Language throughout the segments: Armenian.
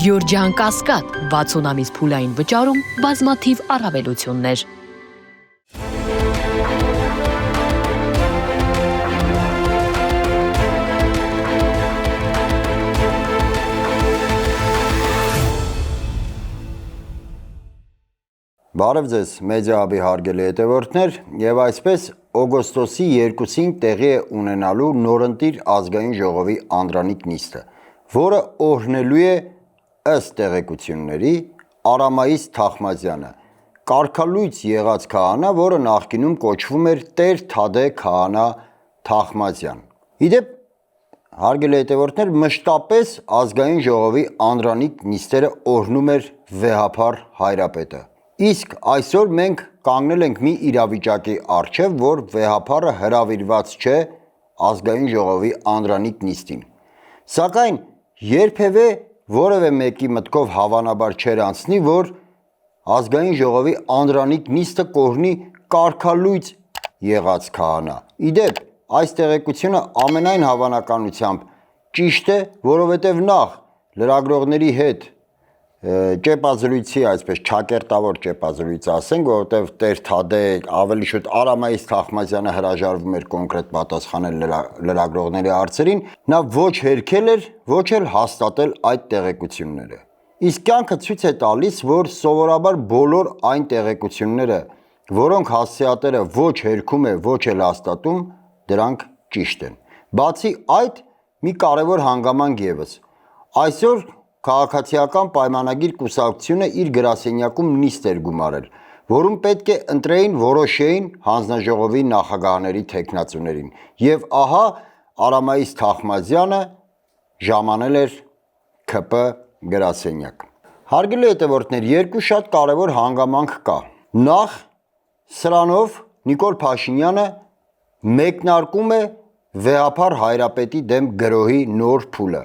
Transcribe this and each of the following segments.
Գյորջյան Կասկադ 60 ամիս փուլային վճարում բազմաթիվ առավելություններ։ Բարև ձեզ, մեդիահաբի հարգելի հետևորդներ, եւ այսպես օգոստոսի 2-ին տեղի է ունենալու նորընտիր ազգային ժողովի անդրանիկ նիստը, որը օրհնելու է ըստ տեղեկությունների Արամայիս Թախմազյանը, կարգալույծ եղած քահանա, որը նախկինում կոչվում էր Տեր Թադե քահանա Թախմազյան։ Իդեպ, հարգելի հետևորդներ, մշտապես ազգային ժողովի անդրանիկ նիստերը օրհնում էր վեհափառ Հայրապետը։ Իսկ այսօր մենք կանգնել ենք մի իրավիճակի առջև, որ վեհափառը հրավիրված չէ ազգային ժողովի անդրանիկ նիստին։ Սակայն երբևէ որևէ մեկի մտքով հավանաբար չէր անցնի, որ ազգային ժողովի անդրանիկ նիստը կօրհնի կարգալույծ եղած քահանա։ Իդեպ, այս տեղեկությունը ամենայն հավանականությամբ ճիշտ է, որովհետև նախ լրագրողների հետ ճեպազրույցի, այսպես ճակերտավոր ճեպազրույց ասենք, որովհետև Տեր Թադե ավելի շուտ Արամայիս Թախմազյանը հրաժարվում էր կոնկրետ պատասխանել լրագրողների հարցերին, նա ոչ հերքել էր, ոչ էլ հաստատել այդ տեղեկությունները։ Իսկ կյանքը ցույց է տալիս, որ սովորաբար բոլոր այն տեղեկությունները, որոնք հասցեատերը ոչ հերքում է, ոչ էլ հաստատում, դրանք ճիշտ են։ Բացի այդ, մի կարևոր հանգամանք ևս։ Այսօր Քաղաքացիական պայմանագիր կուսակցությունը իր գրասենյակում նիստ էր գումարել, որում պետք է ընտրեին որոշեին հանձնաժողովի նախագահների թեկնածուներին։ Եվ ահա Արամայիս Թախմազյանը ժամանել էր ՔՊ գրասենյակ։ Հարգելի հետևորդներ, երկու շատ կարևոր հանգամանք կա։ Նախ, սրանով Նիկոլ Փաշինյանը մեկնարկում է վեհափառ Հայրապետի դեմ գրոհի նոր փուլը,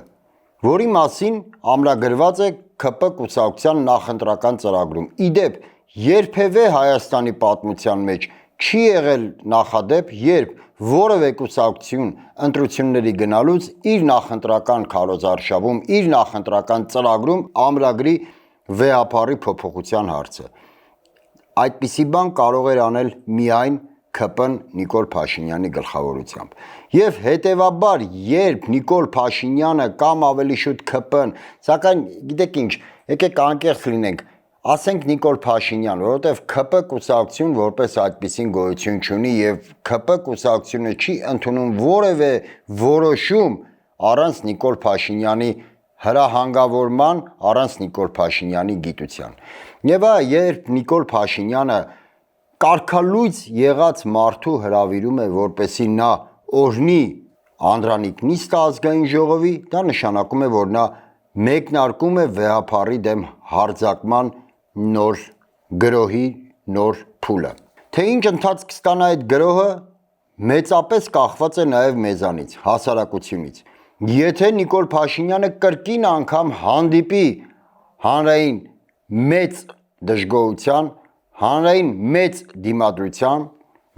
որի մասին ամրագրված է ՔՊ կուսակցության նախընտրական ծրագրում։ Իդեպ, երբևէ Հայաստանի պատմության մեջ չի եղել նախադեպ, երբ որևէ կուսակցություն ընտրությունների գնալուց իր նախընտրական քարոզարշավում, իր նախընտրական ծրագրում ամրագրի վեհափառի փոփոխության հարցը։ Այդպիսի բան կարող էր անել միայն ՔՊ-ն Նիկոլ Փաշինյանի գլխավորությամբ։ Եվ հետևաբար, երբ Նիկոլ Փաշինյանը կամ ավելի շուտ ՔՊ-ն, սակայն գիտեք ինչ, եկեք անկեղծ լինենք, ասենք Նիկոլ Փաշինյան, որովհետև ՔՊ կուսակցություն որպես այդպիսին գոյություն չունի եւ ՔՊ կուսակցությունը չի ընդունում որևէ որոշում առանց Նիկոլ Փաշինյանի հրահանգավորման, առանց Նիկոլ Փաշինյանի գիտության։ Եվ երբ Նիկոլ Փաշինյանը կարգալույծ եղած մարդու հրավիրում է, որպեսի նա օրհնի անդրանիկ նիստը ազգային ժողովի, դա նշանակում է, որ նա մեկնարկում է վեհափառի դեմ հարձակման նոր գրոհի նոր փուլը։ Թե ինչ ընթացք կստանա այդ գրոհը, մեծապես կախված է նաև մեզանից, հասարակությունից։ Եթե Նիկոլ Փաշինյանը կրկին անգամ հանդիպի հանրային մեծ դժգոհության, հանրային մեծ դիմադրության,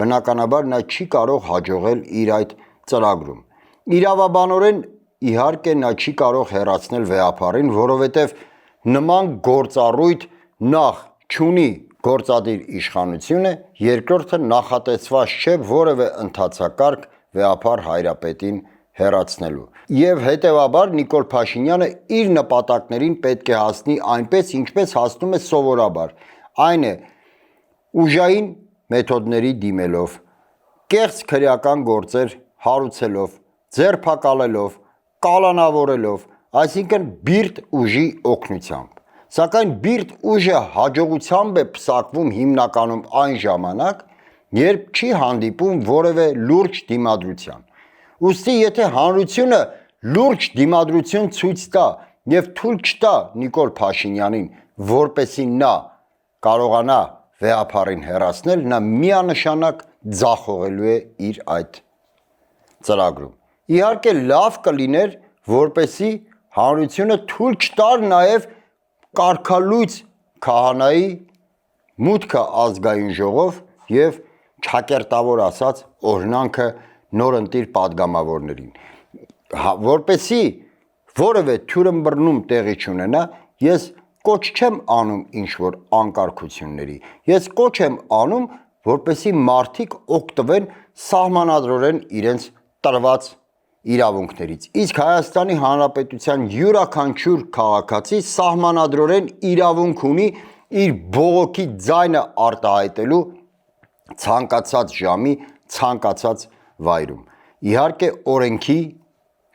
բնականաբար նա չի կարող հաջողել իր այդ ծրագրում։ Իրավաբանորեն իհարկե նա չի կարող հեռացնել վեհափառին, որովհետև նման գործառույթ նախ չունի գործադիր իշխանությունը, երկրորդը նախատեսված չէ որևէ ընթացակարգ վեհափառ Հայրապետին հեռացնելու։ Եվ հետևաբար Նիկոլ Փաշինյանը իր նպատակներին պետք է հասնի այնպես, ինչպես հասնում է սովորաբար։ Այն է ուժային մեթոդների դիմելով, կեղծ քրեական գործեր հարուցելով, ձերբակալելով, կալանավորելով, այսինքն բիրտ ուժի օգնությամբ։ Սակայն բիրտ ուժը հաջողությամբ է պսակվում հիմնականում այն ժամանակ, երբ չի հանդիպում որևէ լուրջ դիմադրության։ Ուստի եթե հանրությունը լուրջ դիմադրություն ցույց տա եւ թույլ չտա Նիկոլ Փաշինյանին, որպեսի նա կարողանա վեհափառին հեռացնել, նա միանշանակ ձախողելու է իր այդ ծրագրում։ Իհարկե լավ կլիներ, որպեսի հանրությունը թույլ չտար նաև կարգալույծ քահանայի մուտքը ազգային ժողով եւ ճակերտավոր ասած օրհնանքը նորընտիր падգամավորներին, որպեսի որևէ թյուրըմբռնում տեղի չունենա ես կոչ չեմ անում ինչ-որ անկարգությունների, ես կոչ եմ անում, որպեսզի մարդիկ օգտվեն սահմանադրորեն իրենց տրված իրավունքներից։ Իսկ Հայաստանի Հանրապետության յուրաքանչյուր քաղաքացի սահմանադրորեն իրավունք ունի իր բողոքի ձայնը արտահայտելու ցանկացած ժամի, ցանկացած վայրում։ Իհարկե օրենքի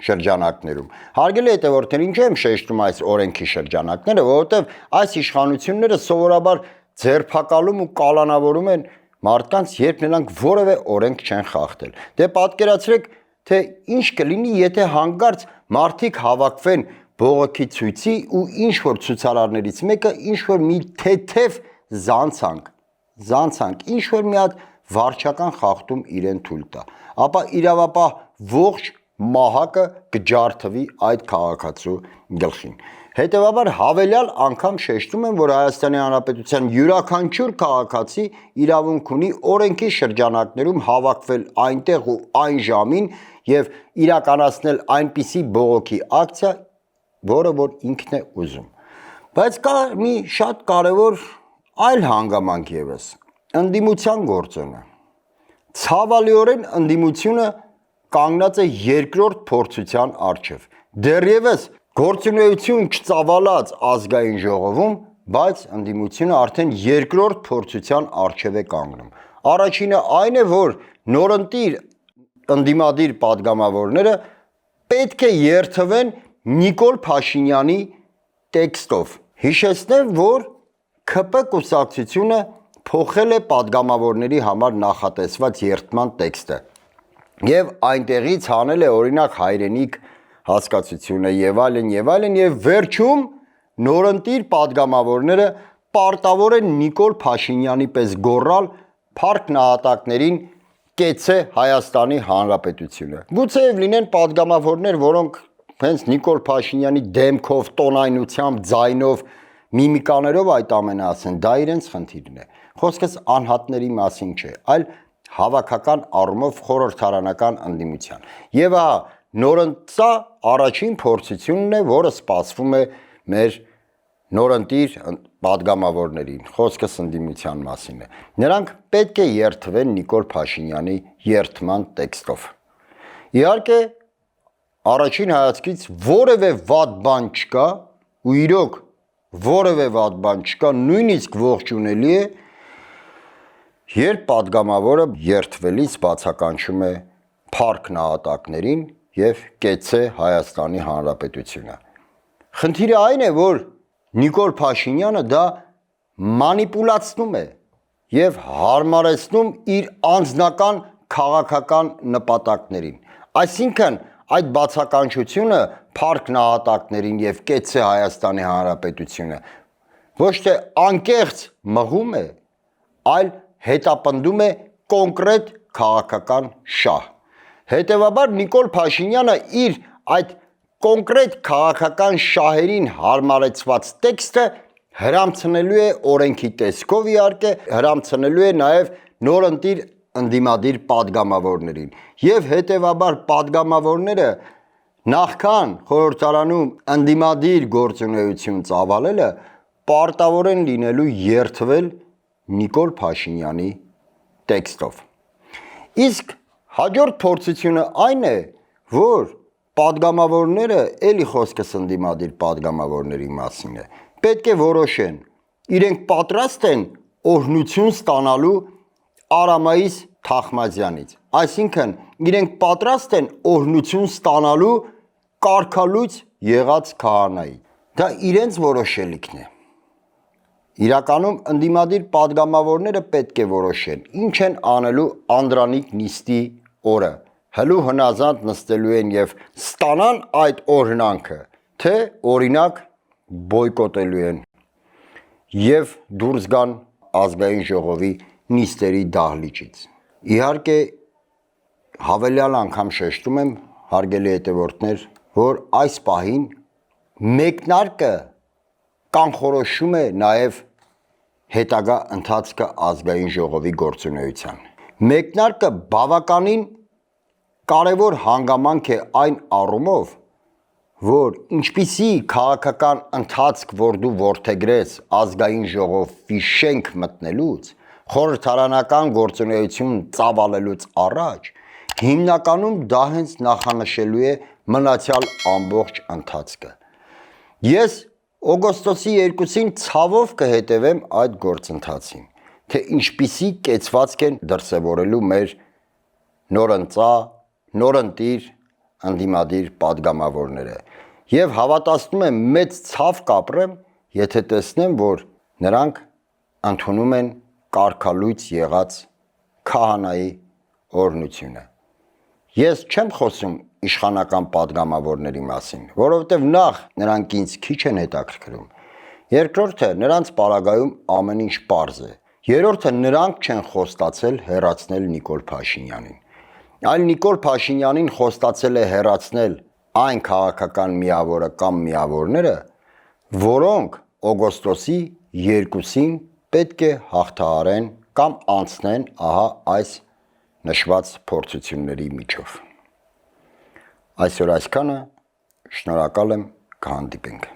շրջանակներում։ Հարգելի հետևորդներ, ինչու եմ շեշտում այս օրենքի շրջանակները, որովհետև այս իշխանությունները սովորաբար ձերբակալում ու կալանավորում են մարդկանց, երբ նրանք որևէ օրենք չեն խախտել։ Դե պատկերացրեք, թե ինչ կլինի, եթե հանկարծ մարդիկ հավաքվեն բողոքի ցույցի ու ինչ-որ ցուցարարներից մեկը ինչ-որ մի թեթև զանցանք, ինչ-որ մի հատ վարչական խախտում իրեն թույլ տա, ապա իրավապահ ողջ մահակը կջարդվի այդ քաղաքացու գլխին։ Հետևաբար հավելյալ անգամ շեշտում եմ, որ Հայաստանի Հանրապետության յուրաքանչյուր քաղաքացի իրավունք ունի օրենքի շրջանակներում հավաքվել այնտեղ ու այն ժամին եւ իրականացնել այնպիսի բողոքի ակցիա, որը որ ինքն է ուզում։ Բայց կա մի շատ կարևոր այլ հանգամանք եւս՝ ընդդիմության գործոնը։ Ցավալիորեն ընդդիմությունը կանգնած է երկրորդ փորձության առջև։ Դեռևս գործունեություն չծավալած ազգային ժողովում, բայց ընդդիմությունը արդեն երկրորդ փորձության առջև է կանգնում։ Առաջինը այն է, որ նորընտիր ընդդիմադիր падգամավորները պետք է երթվեն Նիկոլ Փաշինյանի տեքստով։ Հիշեցնեմ, որ ՔՊ կուսակցությունը փոխել է падգամավորների համար նախատեսված երթման տեքստը եւ այնտեղից հանել է օրինակ հայրենիք հասկացությունը եւ այլն եւ վերջում նորընտիր падգամավորները պարտավոր են Նիկոլ Փաշինյանի պես գոռալ փառք նահատակներին կեցե Հայաստանի Հանրապետությունը։ Գուցեև լինեն падգամավորներ, որոնք հենց Նիկոլ Փաշինյանի դեմքով, տոնայնությամբ, ձայնով, միմիկաներով այդ ամենը ասեն, դա իրենց խնդիրն է։ Խոսքս անհատների մասին չէ, այլ հավաքական առումով խորհրդարանական ընդդիմության։ Եվ նորընտիր առաջին փորձությունն է, որը սպասվում է մեր նորընտիր падգամավորներին, խոսքս ընդդիմության մասին է։ Նրանք պետք է երթվեն Նիկոլ Փաշինյանի երթման տեքստով։ Իհարկե, առաջին հայացքից որևէ վատ բան չկա, ու իրոք որևէ վատ բան չկա, նույնիսկ ողջունելի է, երբ падգամավորը երթվելիս բացականչում է փառք նահատակներին եւ կեցե Հայաստանի Հանրապետությունը։ Խնդիրը այն է, որ Նիկոլ Փաշինյանը դա մանիպուլացնում է եւ հարմարեցնում իր անձնական քաղաքական նպատակներին։ Այսինքն այդ բացականչությունը փառք նահատակներին եւ կեցե Հայաստանի Հանրապետությունը ոչ թե անկեղծ մղում է, այլ հետապնդում է կոնկրետ քաղաքական շահ։ Հետևաբար Նիկոլ Փաշինյանը իր այդ կոնկրետ քաղաքական շահերին հարմարեցված տեքստը հրամցնելու է օրենքի տեսքով, իհարկե հրամցնելու է նաև նորընտիր ընդդիմադիր падգամավորներին եւ հետևաբար падգամավորները նախքան խորհրդարանում ընդդիմադիր գործունեություն ծավալելը պարտավոր են լինելու երթվել Նիկոլ Փաշինյանի տեքստով։ Իսկ հաջորդ փորձությունը այն է, որ падգամավորները, էլի խոսքս ընդդիմադիր падգամավորների մասին է, պետք է որոշեն, իրենք պատրաստ են օրհնություն ստանալու Արամայիս Թախմազյանից, այսինքն իրենք պատրաստ են օրհնություն ստանալու կարգալույծ եղած քահանայի։ Դա իրենց որոշելիքն է։ Իրականում ընդդիմադիր падգամավորները պետք է որոշեն, ինչ են անելու Անդրանիկ նիստի օրը, հլու հնազանդ նստելու են եւ ստանան այդ օրհնանքը, թե օրինակ բոյկոտելու են եւ դուրս գան ազգային ժողովի նիստերի դահլիճից։ Իհարկե հավելյալ անգամ շեշտում եմ, հարգելի հետևորդներ, որ այս պահին մեկնարկը կանխորոշում է նաեւ հետագա ընթացքը ազգային ժողովի գործունեության։ Մեկնարկը բավականին կարևոր հանգամանք է այն առումով, որ ինչպիսի քաղաքական ընթացք որ դու որդեգրես ազգային ժողովի շենք մտնելուց, խորհրդարանական գործունեություն ծավալելուց առաջ, հիմնականում դա հենց նախանշելու է մնացյալ ամբողջ ընթացքը։ Ես օգոստոսի 2-ին ցավով կհետևեմ այդ գործընթացին, թե ինչպիսի կեցվածք են դրսևորելու մեր նորընծա, նորընտիր, ընդդիմադիր падգամավորները եւ հավատացնում եմ մեծ ցավ կապրեմ, եթե տեսնեմ, որ նրանք ընդունում են կարգալույծ եղած քահանայի օրհնությունը։ Ես չեմ խոսում իշխանական падգամավորների մասին, որովհետեւ նախ նրանք ինձ քիչ են հետաքրքրում։ Երկրորդը նրանց պարագայում ամեն ինչ պարզ է։ Երրորդը նրանք չեն խոստացել հեռացնել Նիկոլ Փաշինյանին։ Այլ Նիկոլ Փաշինյանին խոստացել է հեռացնել այն քաղաքական միավորը կամ միավորները, որոնք օգոստոսի 2-ին պետք է հաղթահարեն կամ անցնեն ահա այս նշված փորձությունների միջով։ Այսօր այսքանը, շնորհակալ եմ, կհանդիպենք։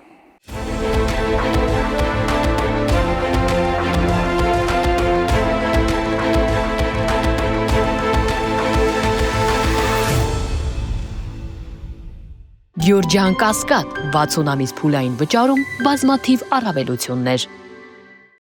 Գյուրջան Կասկադ 60 ամիս փուլային վճարում բազմաթիվ առավելություններ։